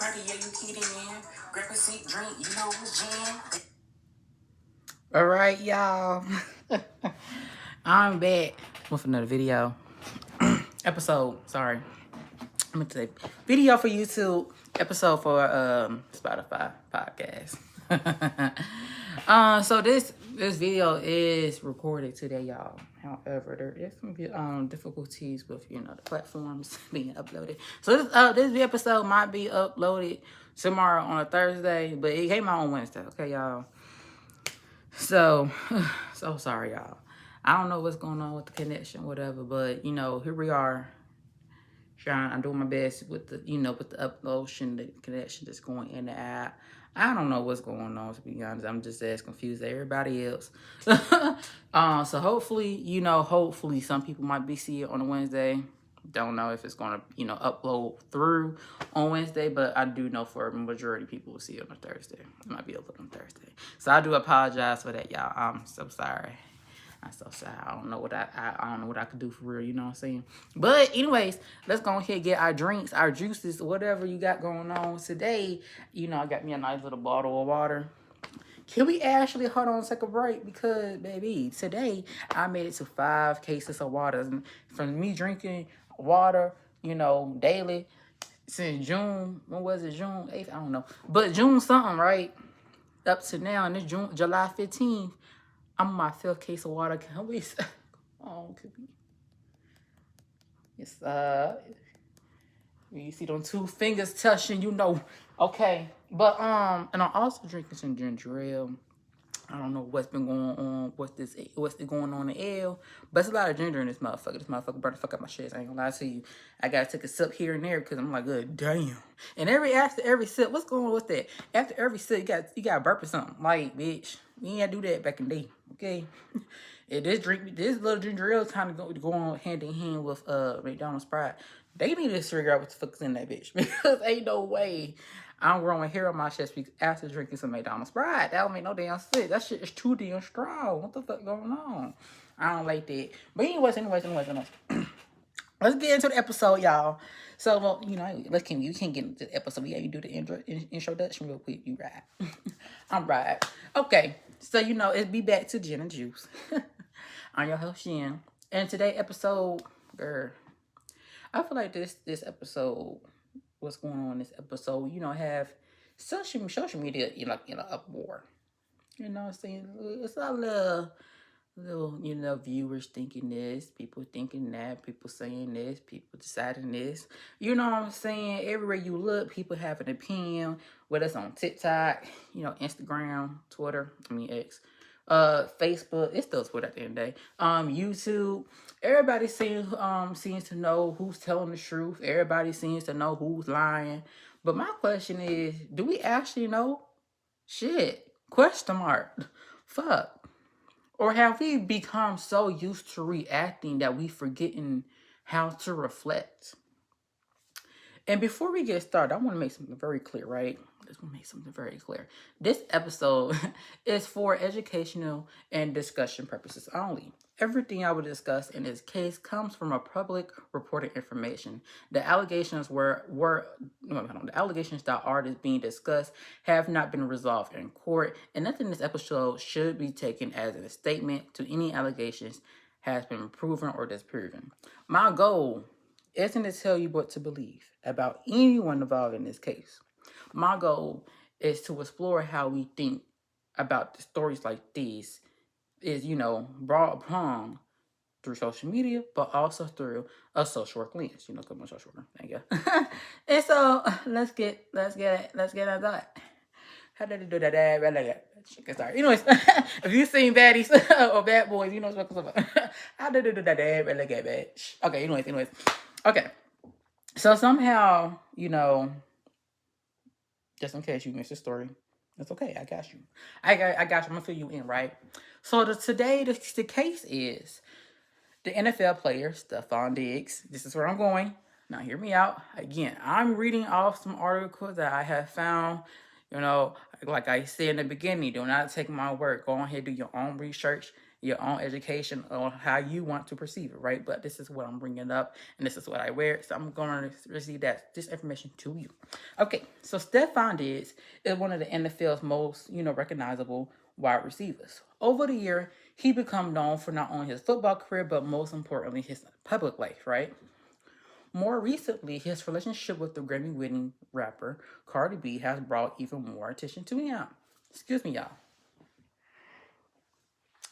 Party, yeah, you heating in. Grab a seat, drink, you know who's Jen. All right, y'all. I'm back with another video. Episode, sorry. I'm gonna say video for YouTube, episode for Spotify podcast. So this video is recorded today, y'all. However, there is some difficulties with the platforms being uploaded. So this episode might be uploaded tomorrow on a Thursday, but it came out on Wednesday. Okay, y'all. So sorry, y'all. I don't know what's going on with the connection, whatever, but here we are. I'm doing my best with the with the upload, the connection that's going in and out. I don't know what's going on, to be honest. I'm just as confused as everybody else. So hopefully some people might be seeing it on a Wednesday. Don't know if it's gonna, upload through on Wednesday, but I do know for a majority of people will see it on a Thursday. It might be uploaded on Thursday. So I do apologize for that, y'all. I'm so sorry. I'm so sorry. I don't know what I don't know what I could do for real, you know what I'm saying? But anyways, let's go ahead and get our drinks, our juices, whatever you got going on today. I got me a nice little bottle of water. Can we actually hold on and take a break? Because, baby, today I made it to 5 cases of water. From me drinking water, daily since June. When was it? June 8th? I don't know. But June something, right? Up to now, and it's July 15th. I'm on my 5th case of water. Can we? Oh, could be. It's you see them 2 fingers touching, Okay, but and I'm also drinking some ginger ale. I don't know what's been going on. What's going on in the ale? But it's a lot of ginger in this motherfucker. This motherfucker brought the fuck up my shit. I ain't gonna lie to you. I gotta take a sip here and there because I'm like, good damn. And after every sip, what's going on with that? After every sip, you got burp or something. Like, bitch, we ain't gotta do that back in the day. Okay. This little ginger ale kind of go on hand in hand with McDonald's Sprite. They need to figure out what the fuck's in that bitch because ain't no way I'm growing hair on my chest after drinking some McDonald's Sprite. That don't make no damn sense. That shit is too damn strong. What the fuck going on? I don't like that. But anyways. Let's get into the episode, y'all. So, well, you can get into the episode. Yeah, you do the introduction real quick. You right. I'm right. Okay. So, it's be back to Jenn Juice. I'm your host, Jen. And today episode, girl, I feel like this episode, what's going on in this episode, have social media, uproar. You know what I'm saying? It's a little, viewers thinking this, people thinking that, people saying this, people deciding this. You know what I'm saying? Everywhere you look, people have an opinion, whether it's on TikTok, Instagram, Twitter, X, Facebook, it's still Twitter at the end of the day. YouTube. Everybody seems to know who's telling the truth. Everybody seems to know who's lying. But my question is, do we actually know? Shit. Question mark. Fuck. Or have we become so used to reacting that we forgetting how to reflect? And before we get started, I want to make something very clear, right? This episode is for educational and discussion purposes only. Everything I will discuss in this case comes from a public reported information. The allegations the allegations that are being discussed have not been resolved in court, and nothing in this episode should be taken as a statement to any allegations has been proven or disproven. My goal isn't to tell you what to believe about anyone involved in this case. My goal is to explore how we think about the stories like these is, brought upon through social media, but also through a social work lens. Come on, social worker. Thank you. And so let's get at that. How did I do that? Sorry. Anyways, if you've seen baddies or bad boys, you know what's up. How did I do that? Bitch. Okay. Anyways. Okay. So somehow, just in case you missed the story, that's okay. I got you. I got you. I'm gonna fill you in, right? So today the case is the NFL player Stefon Diggs. This is where I'm going. Now hear me out. Again, I'm reading off some articles that I have found. Like I said in the beginning, do not take my word. Go ahead, do your own research. your own education on how you want to perceive it, right? But this is what I'm bringing up, and this is what I wear, so I'm going to receive this information to you. Okay, so Stefon Diggs is one of the NFL's most, recognizable wide receivers. Over the year, he become known for not only his football career, but most importantly, his public life, right? More recently, his relationship with the Grammy-winning rapper Cardi B has brought even more attention to him. Excuse me, y'all.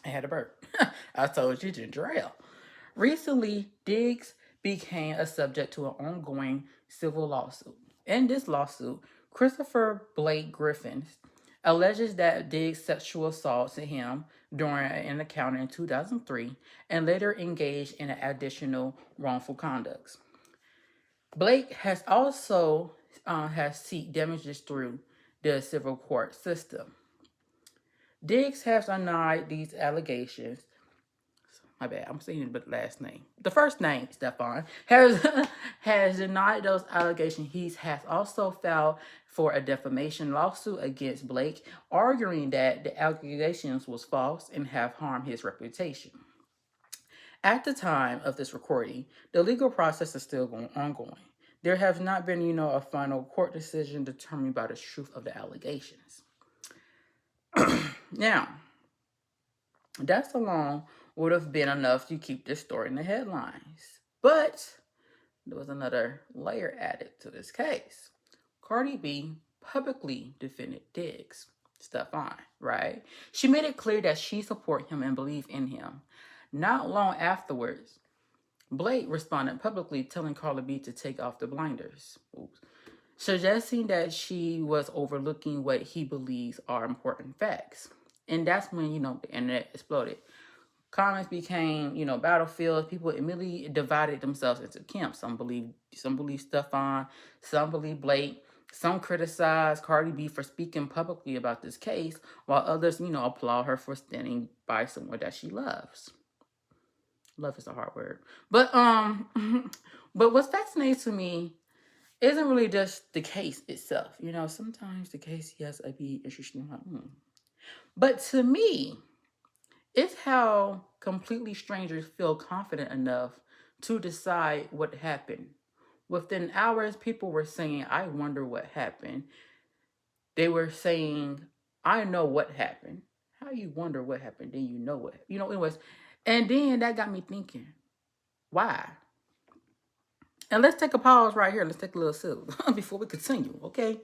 I had a burp. I told you, ginger ale. Recently, Diggs became a subject to an ongoing civil lawsuit. In this lawsuit, Christopher Blake Griffin alleges that Diggs sexual assaulted him during an encounter in 2003 and later engaged in additional wrongful conduct. Blake has also has sought damages through the civil court system. Diggs has denied these allegations. My bad, I'm saying the last name. The first name, Stefon, has denied those allegations. He has also filed for a defamation lawsuit against Blake, arguing that the allegations was false and have harmed his reputation. At the time of this recording, the legal process is still ongoing. There has not been, a final court decision determined by the truth of the allegations. Now, that alone would have been enough to keep this story in the headlines. But there was another layer added to this case. Cardi B publicly defended Diggs, Stefon, right? She made it clear that she supported him and believed in him. Not long afterwards, Blake responded publicly telling Cardi B to take off the blinders. Oops. Suggesting that she was overlooking what he believes are important facts. And that's when, the internet exploded. Comments became, battlefields. People immediately divided themselves into camps. Some believe Stefon, some believe Blake, some criticize Cardi B for speaking publicly about this case, while others, applaud her for standing by someone that she loves. Love is a hard word. But but what's fascinating to me isn't really just the case itself. Sometimes the case, yes, I'd be interesting. But to me, it's how completely strangers feel confident enough to decide what happened. Within hours, people were saying, I wonder what happened. They were saying, I know what happened. How you wonder what happened, then you know what. Anyways. And then that got me thinking, why? And let's take a pause right here. Let's take a little sip before we continue, okay?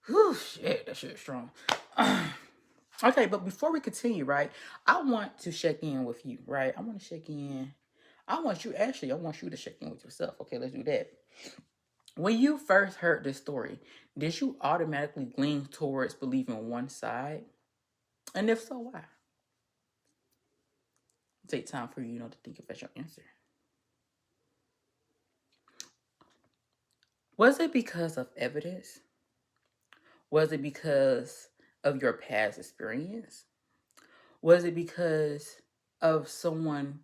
Whew, shit, that shit's strong. Okay, but before we continue, right, I want to check in with you, right? I want to check in. I want you to check in with yourself. Okay, let's do that. When you first heard this story, did you automatically lean towards believing one side? And if so, why? Take time for you, to think about your answer. Was it because of evidence? Was it because of your past experience? Was it because of someone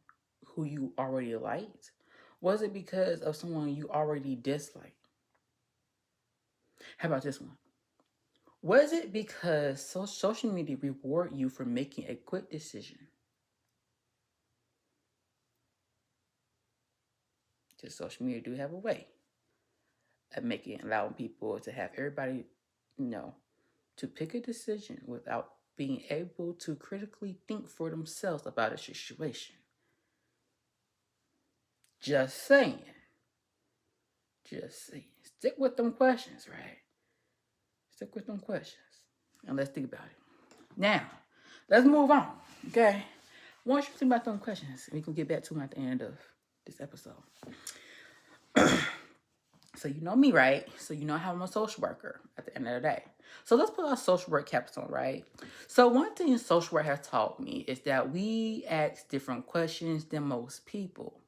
who you already liked? Was it because of someone you already disliked? How about this one? Was it because social media reward you for making a quick decision? Because social media do have a way of allowing people to have everybody, to pick a decision without being able to critically think for themselves about a situation. Just saying. Stick with them questions, right? Stick with them questions. And let's think about it. Now, let's move on, okay? Once you think about them questions, we can get back to them at the end of this episode. So you know me, right? So you know how I'm a social worker at the end of the day. So let's put our social work caps on, right? So one thing social work has taught me is that we ask different questions than most people.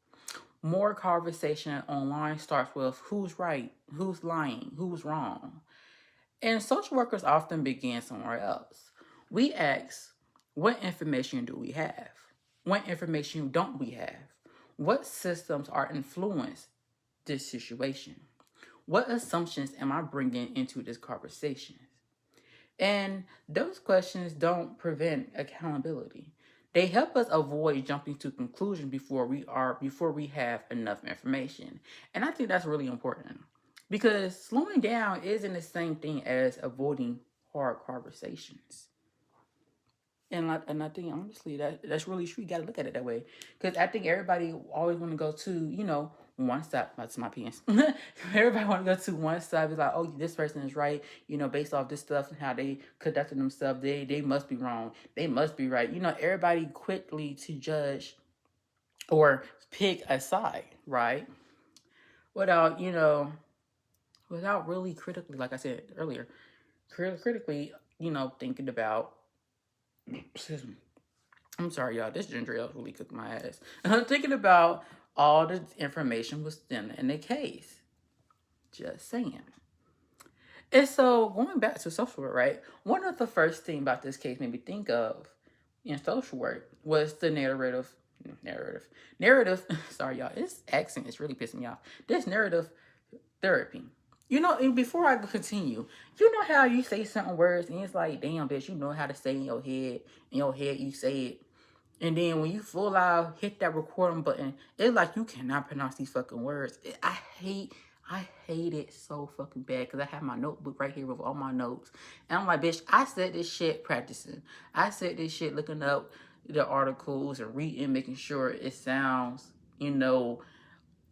More conversation online starts with who's right, who's lying, who's wrong. And social workers often begin somewhere else. We ask, what information do we have? What information don't we have? What systems are influencing this situation? What assumptions am I bringing into this conversation? And those questions don't prevent accountability. They help us avoid jumping to conclusion before we have enough information. And I think that's really important. Because slowing down isn't the same thing as avoiding hard conversations. And I think honestly that's really true. You got to look at it that way, because I think everybody always want to go to one side. That's my opinion. Everybody want to go to one side. Be like, oh, this person is right. Based off this stuff and how they conducted themselves, they must be wrong. They must be right. Everybody quickly to judge or pick a side, right? Without without really critically, like I said earlier, critically, thinking about. Excuse me. I'm sorry, y'all. This ginger ale really cooked my ass. I'm thinking about all the information was in the case. Just saying. And so, going back to social work, right? One of the first thing about this case made me think of in social work was the narrative. Sorry, y'all. This accent is really pissing me off. This narrative therapy. And before I continue, how you say certain words and it's like, damn, bitch, you know how to say in your head. In your head, you say it. And then when you full out hit that recording button, it's like you cannot pronounce these fucking words. I hate it so fucking bad because I have my notebook right here with all my notes. And I'm like, bitch, I said this shit practicing. I said this shit looking up the articles and reading, making sure it sounds,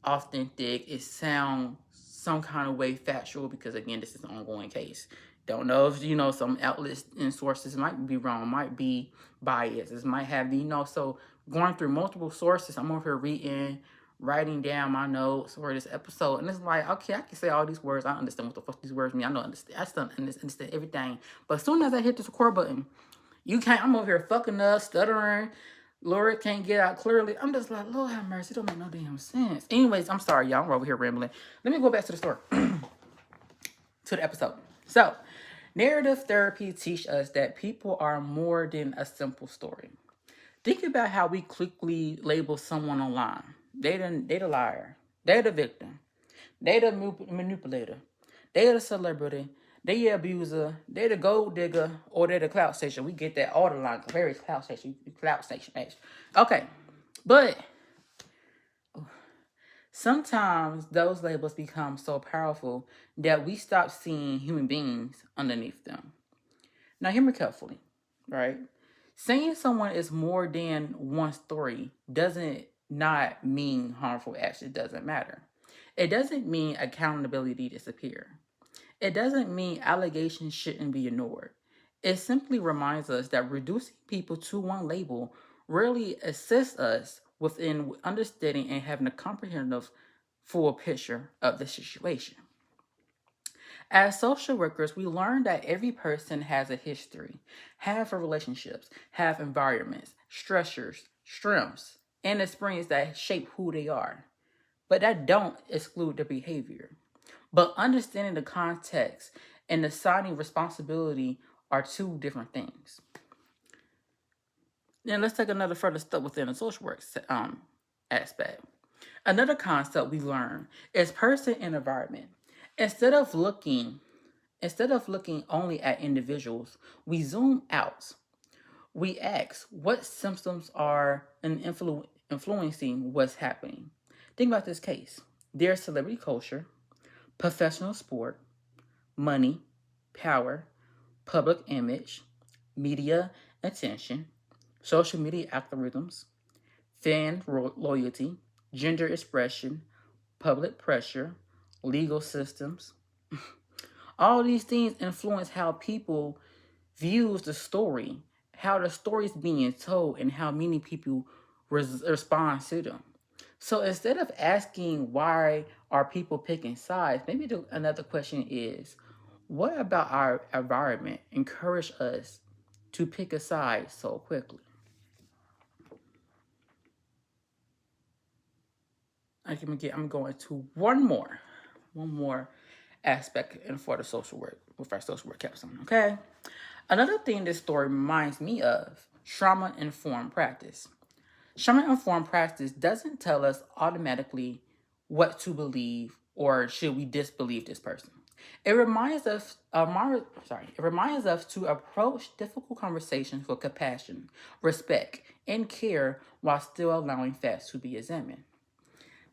authentic. It sounds some kind of way factual because, again, this is an ongoing case. Don't know if, some outlets and sources might be wrong, might be biased, might have, so going through multiple sources, I'm over here reading, writing down my notes for this episode. And it's like, okay, I can say all these words. I understand what the fuck these words mean. I still understand everything. But as soon as I hit this record button, I'm over here fucking up, stuttering. Lord can't get out clearly. I'm just like, Lord have mercy. It don't make no damn sense. Anyways, I'm sorry, y'all. I'm over here rambling. Let me go back to the story. To the episode. So, narrative therapy teaches us that people are more than a simple story. Think about how we quickly label someone online. They the liar. They the victim. They the manipulator. They the celebrity. They the abuser. They the gold digger. Or they the clout station. We get that all the line. Various clout station. Okay. But sometimes those labels become so powerful that we stop seeing human beings underneath them. Now, hear me carefully, right? Saying someone is more than one story doesn't not mean harmful action doesn't matter. It doesn't mean accountability disappear. It doesn't mean allegations shouldn't be ignored. It simply reminds us that reducing people to one label really assists us within understanding and having a comprehensive full picture of the situation. As social workers, we learn that every person has a history, have relationships, have environments, stressors, strengths, and experiences that shape who they are. But that don't exclude their behavior. But understanding the context and assigning responsibility are two different things. Then let's take another further step within the social work aspect. Another concept we learn is person and environment. Instead of looking only at individuals, we zoom out. We ask what symptoms are influencing what's happening. Think about this case. There's celebrity culture, professional sport, money, power, public image, media attention, social media algorithms, fan loyalty, gender expression, public pressure, legal systems. All these things influence how people views the story, how the story is being told, and how many people respond to them. So instead of asking why are people picking sides, maybe another question is, what about our environment encourage us to pick a side so quickly? I'm going to one more aspect and for the social work with our social work capstone. Okay. Another thing this story reminds me of: trauma-informed practice. Trauma-informed practice doesn't tell us automatically what to believe or should we disbelieve this person. It reminds us, it reminds us to approach difficult conversations with compassion, respect, and care while still allowing facts to be examined.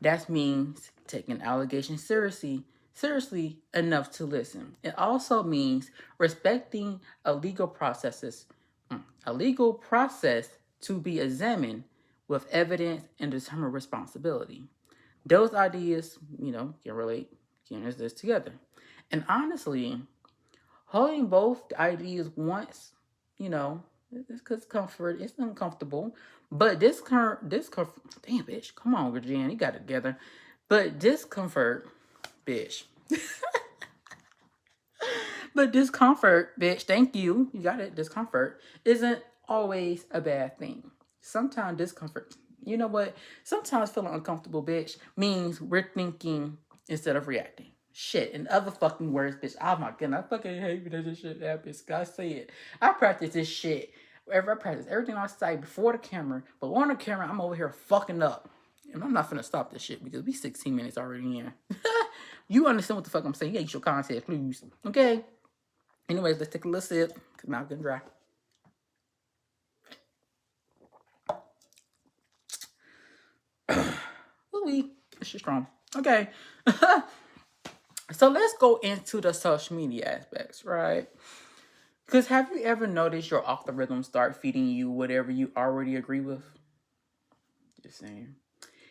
That means taking allegations seriously enough to listen. It also means respecting a legal processes, a legal process to be examined with evidence and determine responsibility. Those ideas, can relate, can exist together. And honestly, holding both ideas once, you know, it's because comfort, it's uncomfortable. But discomfort, damn, bitch, come on, Virginia, you got it together. But discomfort, bitch. But discomfort, bitch, thank you, you got it, discomfort, isn't always a bad thing. Sometimes discomfort, you know what? Sometimes feeling uncomfortable, bitch, means we're thinking instead of reacting. Shit, in other fucking words, bitch. Oh my goodness, I fucking hate when this shit happens. I say it. I practice this shit. Wherever I practice everything I say before the camera, but on the camera, I'm over here fucking up. And I'm not finna stop this shit because we 16 minutes already in. You understand what the fuck I'm saying? You get your content, please. Okay? Anyways, let's take a little sip because my mouth's getting dry. Ooh, it's just strong. Okay. So let's go into the social media aspects, right? Because have you ever noticed your algorithm start feeding you whatever you already agree with? Just saying.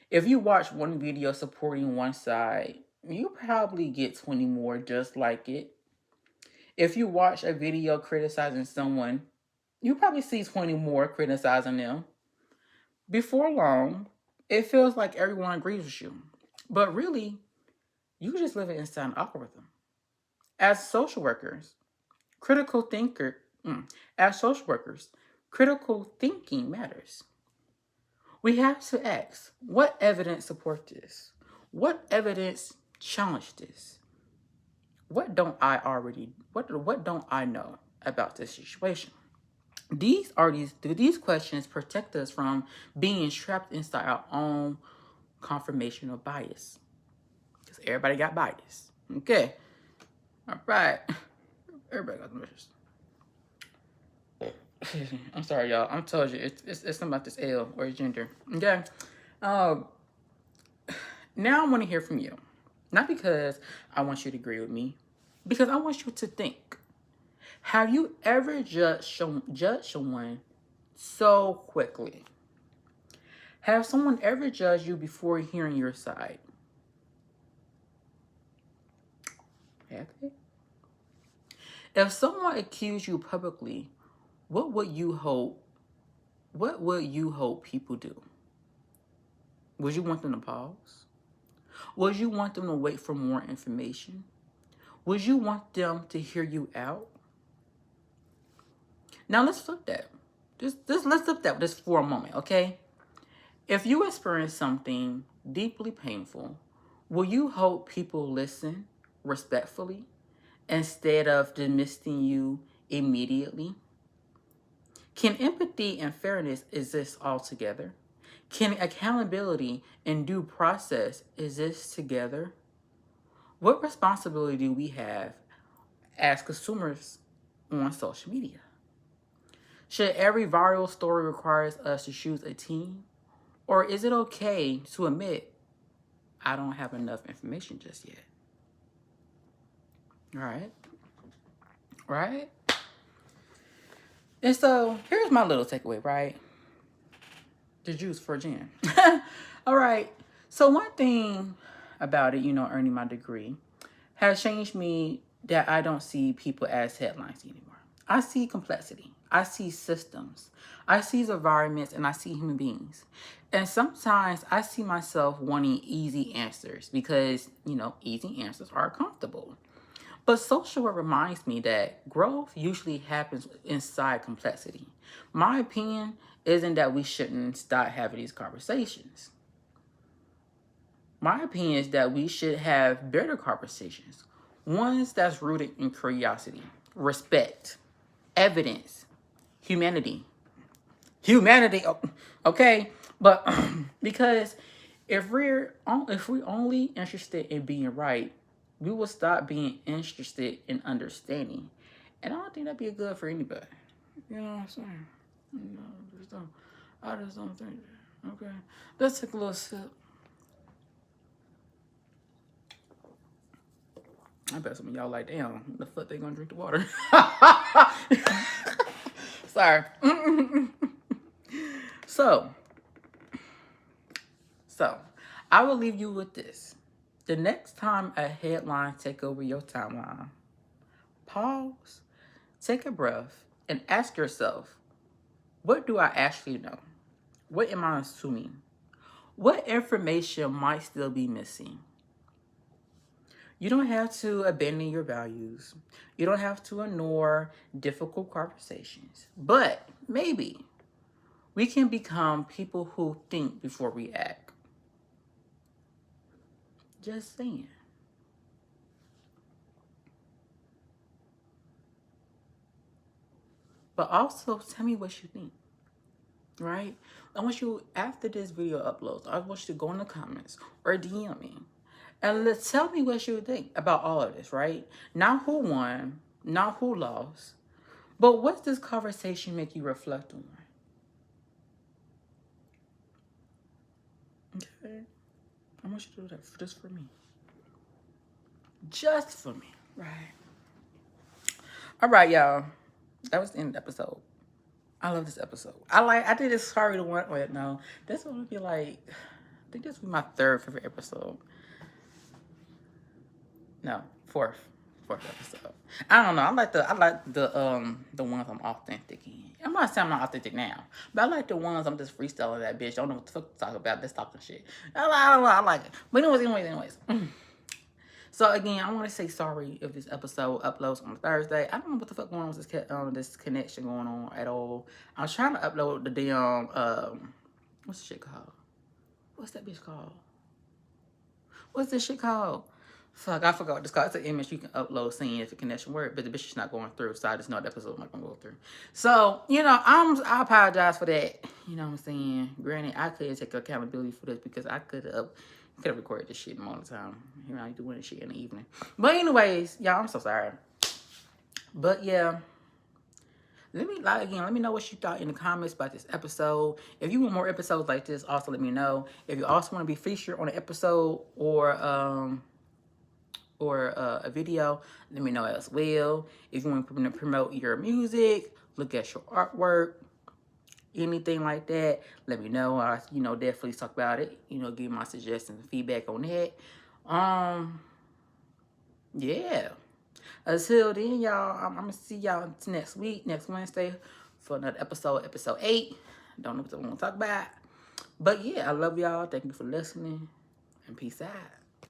If you watch one video supporting one side, you probably get 20 more just like it. If you watch a video criticizing someone, you probably see 20 more criticizing them. Before long, it feels like everyone agrees with you. But really, you just live inside an algorithm. As social workers, critical thinker, as social workers, critical thinking matters. We have to ask, what evidence supports this? What evidence challenge this? What don't I know about this situation? These questions protect us from being trapped inside our own confirmational bias. Because everybody got bias. Okay. All right. Everybody got bias. I'm sorry, y'all. I'm told you it's something about this L or gender. Okay. Now I want to hear from you. Not because I want you to agree with me, because I want you to think. Have you ever judged someone so quickly? Have someone ever judged you before hearing your side? Have they? If someone accused you publicly, what would you hope people do? Would you want them to pause? Would you want them to wait for more information? Would you want them to hear you out? Now let's flip that. Let's flip that just for a moment, okay? If you experience something deeply painful, will you hope people listen respectfully instead of dismissing you immediately? Can empathy and fairness exist altogether? Can accountability and due process exist together? What responsibility do we have as consumers on social media? Should every viral story require us to choose a team? Or is it okay to admit, I don't have enough information just yet? Right? And so, here's my little takeaway, right? The juice for Jenn. All right. So, one thing about it, earning my degree, has changed me that I don't see people as headlines anymore. I see complexity. I see systems. I see environments, and I see human beings. And sometimes I see myself wanting easy answers because, easy answers are comfortable. But social work reminds me that growth usually happens inside complexity. My opinion isn't that we shouldn't start having these conversations. My opinion is that we should have better conversations. Ones that's rooted in curiosity, respect, evidence, humanity. Okay? But because if we're only interested in being right, we will stop being interested in understanding. And I don't think that'd be good for anybody. You know what I'm saying? No, I just don't think that. Okay. Let's take a little sip. I bet some of y'all like, damn, the fuck they gonna drink the water? Sorry. So, I will leave you with this. The next time a headline take over your timeline, pause, take a breath, and ask yourself, what do I actually know? What am I assuming? What information might still be missing? You don't have to abandon your values. You don't have to ignore difficult conversations. But maybe we can become people who think before we act. Just saying. But also, tell me what you think. Right? I want you, after this video uploads, I want you to go in the comments or DM me. And tell me what you think about all of this, right? Not who won, not who lost, but what does this conversation make you reflect on? Okay? I want you to do that just for me. Just for me, right? All right, y'all. That was the end of the episode. I love this episode. I did this sorry to one. Wait, no. This one would be like, I think this would be my third favorite episode. No, fourth episode. I don't know. I like the ones I'm authentic in. I'm not saying I'm not authentic now, but I like the ones I'm just freestyling that bitch. I don't know what the fuck to talk about. Let's talk some shit. I like it. But anyways. So again, I want to say sorry if this episode uploads on Thursday. I don't know what the fuck going on with this connection going on at all. I was trying to upload the damn what's the shit called? What's that bitch called? What's this shit called? Fuck, I forgot what it's called. It's an image you can upload seeing if the connection works, but the bitch is not going through, so I just know the episode's not gonna go through. So, you know, I apologize for that. You know what I'm saying? Granted, I could take accountability for this because I could have recorded this shit in the morning time. You know, I doing this shit in the evening. But anyways, y'all, I'm so sorry. But yeah. Let me know what you thought in the comments about this episode. If you want more episodes like this, also let me know. If you also want to be featured on an episode or a video, let me know as well. If you want to promote your music, look at your artwork, anything like that, let me know. I, definitely talk about it. Give my suggestions and feedback on that. Yeah. Until then, y'all, I'm gonna see y'all next Wednesday, for another episode 8. Don't know what I want to talk about. But yeah, I love y'all. Thank you for listening. And peace out.